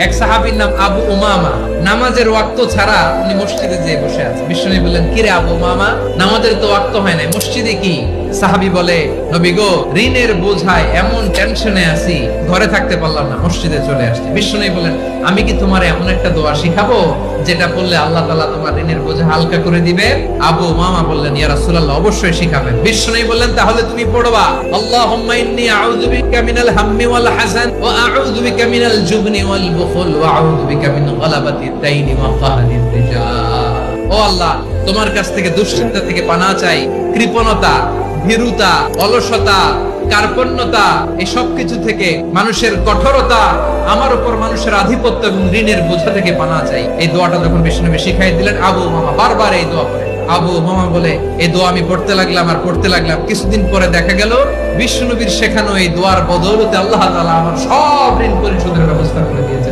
এক সাহাবীর নাম আবু উমামা, নামাজের ওয়াক্ত ছাড়া উনি মসজিদে যেয়ে বসে আছে। বিশ্বনবী বললেন, কি রে আবু উমামা, নামাজের তো ওয়াক্ত হয় না, মসজিদে কি? সাহাবী বলে, নবী গো, ঋণের বোঝায় এমন টেনশনে আছি, ঘরে থাকতে পারলাম না, মসজিদে চলে আসছি। বিশ্বনবী বলেন, আমি কি তোমার এমন একটা দোয়া শিখাবো যেটা পড়লে আল্লাহ তাআলা তোমার ঋণের বোঝা হালকা করে দিবে? আবু উমামা বললেন, ইয়া রাসূলুল্লাহ, অবশ্যই শিখাবেন। বিশ্বনবী বললেন, তাহলে তুমি পড়বা, আল্লাহুম্মা ইন্নী আউযু বিকা মিনাল হাম্মি ওয়াল হাযান ওয়া আউযু বিকা মিনাল জুবনি ওয়াল বুখল ওয়া আউযু বিকা মিন গালাবাতিদ দাইনি ওয়া কাহরির রিজাল। ও আল্লাহ, তোমার কাছ থেকে দুশ্চিন্তা থেকে পানাহ চাই, কৃপণতা, ভীরুতা, অলসতা, কার্পণ্যতা, এই সব কিছু থেকে, মানুষের কঠোরতা, আমার উপর মানুষের আধিপত্য এবং ঋণের বোঝা থেকে পানাহ চাই। এই দোয়াটা যখন বিশ্বনবী শিখাই দিলেন, আবু উমামা বারবার এই দোয়া পড়ে। আবু উমামা বলে, এই দোয়া আমি পড়তে লাগলাম আর পড়তে লাগলাম, কিছুদিন পরে দেখা গেল বিশ্বনবীর শেখানো এই দোয়ার বদৌলতে আল্লাহ তাআলা আমার সব ঋণ পরিশোধের ব্যবস্থা করে দিয়েছে।